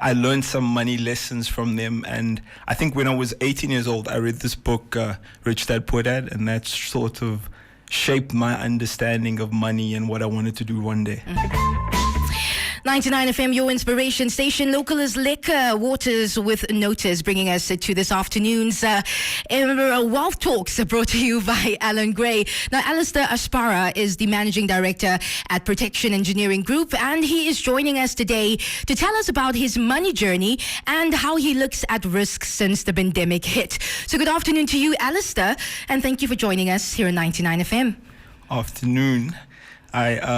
I learned some money lessons from them. And I think when I was 18 years old, I read this book, Rich Dad Poor Dad, and that sort of shaped my understanding of money and what I wanted to do one day. 99 FM, your inspiration station. Local is liquor. Waters with Notice, bringing us to this afternoon's Wealth Talks, brought to you by Allan Gray. Now, Alastair Aspara is the managing director at Protecton Engineering Group, and he is joining us today to tell us about his money journey and how he looks at risks since the pandemic hit. So good afternoon to you, Alastair, and thank you for joining us here on 99 FM. Afternoon.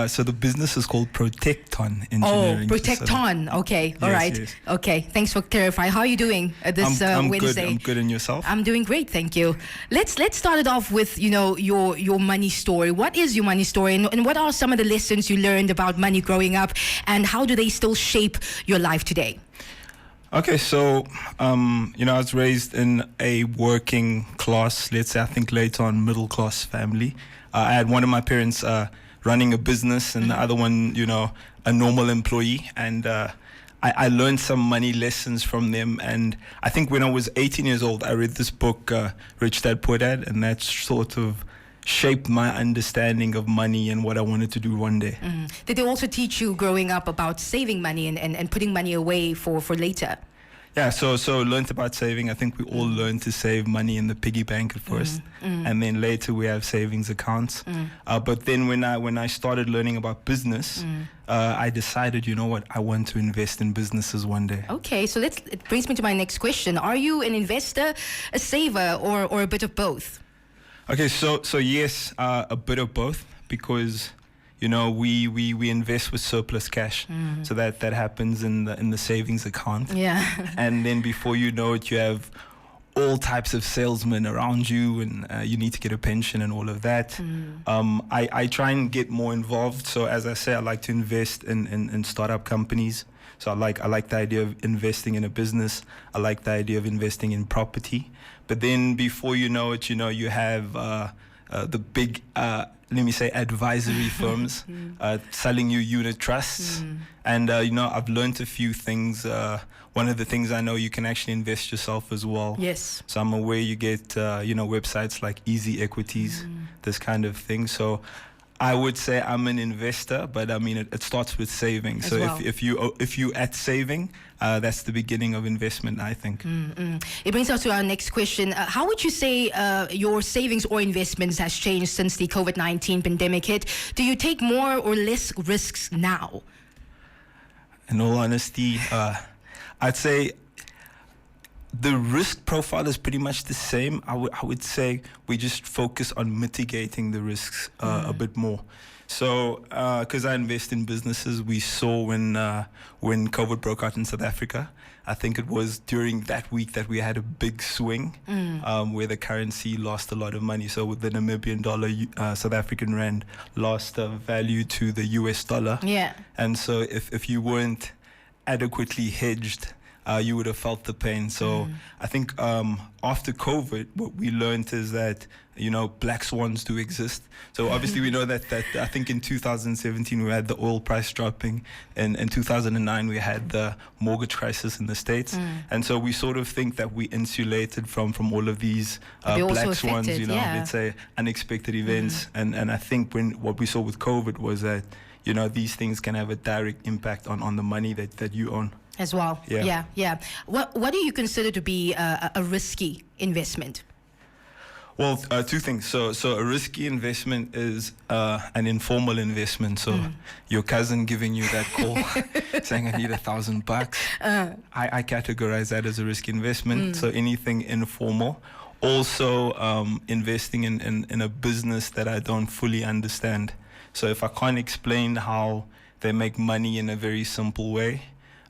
So the business is called Protecton Engineering. Oh, Protecton. Okay. All right. Yes. Okay. Thanks for clarifying. How are you doing this I'm Wednesday? Good. I'm good. And yourself? I'm doing great. Thank you. Let's start it off with, your money story. What is your money story, and what are some of the lessons you learned about money growing up, and how do they still shape your life today? Okay, so, I was raised in a working class, let's say, I think later on middle class family. I had one of my parents running a business and the other one, a normal employee. And I learned some money lessons from them. And I think when I was 18 years old, I read this book, Rich Dad Poor Dad, and that sort of shaped my understanding of money and what I wanted to do one day. Did they also teach you growing up about saving money and putting money away for later? Yeah, so learned about saving. I think we all learned to save money in the piggy bank at first, and then later we have savings accounts. But then when I started learning about business, I decided, you know what, I want to invest in businesses one day. Okay, so it brings me to my next question. Are you an investor, a saver, or a bit of both? Okay, so yes, a bit of both, because we invest with surplus cash, so that happens in the savings account. Yeah. And then before you know it, you have all types of salesmen around you, and you need to get a pension and all of that. I try and get more involved. So as I say, I like to invest in startup companies. So I like the idea of investing in a business. I like the idea of investing in property. But then before you know it, you have the big let me say advisory firms selling you unit trusts. And I've learned a few things. One of the things I know, you can actually invest yourself as well. Yes. So I'm aware you get websites like Easy Equities, this kind of thing. So I would say I'm an investor, but I mean it starts with saving. So well, if you at saving, that's the beginning of investment, I think. It brings us to our next question. How would you say your savings or investments has changed since the COVID-19 pandemic hit? Do you take more or less risks now? In all honesty, I'd say the risk profile is pretty much the same. I would say we just focus on mitigating the risks a bit more. So, because I invest in businesses, we saw when COVID broke out in South Africa, I think it was during that week that we had a big swing where the currency lost a lot of money. So with the Namibian dollar, South African rand lost value to the US dollar. Yeah. And so if you weren't adequately hedged, you would have felt the pain. So I think after COVID, what we learned is that, black swans do exist. So obviously we know that I think in 2017 we had the oil price dropping, and in 2009 we had the mortgage crisis in the States. And so we sort of think that we insulated from all of these black swans, let's say unexpected events. And I think what we saw with COVID was that, these things can have a direct impact on the money that you own. As well. Yeah. What do you consider to be a risky investment? Well, two things. So a risky investment is an informal investment. So your cousin giving you that call saying, I need $1,000. I categorize that as a risky investment. So anything informal. Also, investing in a business that I don't fully understand. So if I can't explain how they make money in a very simple way,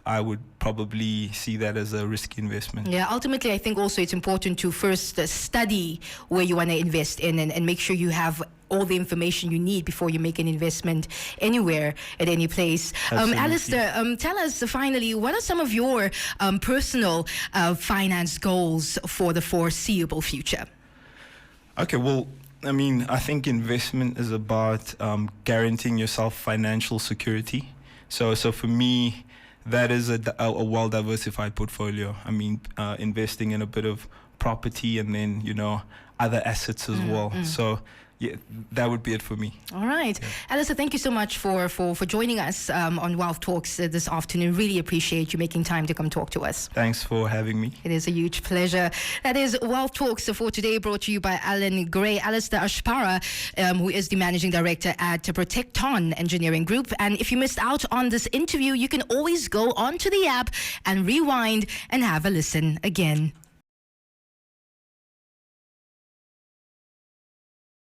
I would probably see that as a risky investment. Yeah, ultimately, I think also it's important to first study where you want to invest in and make sure you have all the information you need before you make an investment anywhere, at any place. Alastair, tell us finally, what are some of your personal finance goals for the foreseeable future? Okay, well, I think investment is about guaranteeing yourself financial security. So for me, that is a well-diversified portfolio. I mean, investing in a bit of property and then, other assets as well. So, yeah, that would be it for me. All right. Yeah. Alastair, thank you so much for joining us on Wealth Talks this afternoon. Really appreciate you making time to come talk to us. Thanks for having me. It is a huge pleasure. That is Wealth Talks for today, brought to you by Allan Gray. Alastair Aspara, who is the Managing Director at Protecton Engineering Group. And if you missed out on this interview, you can always go onto the app and rewind and have a listen again.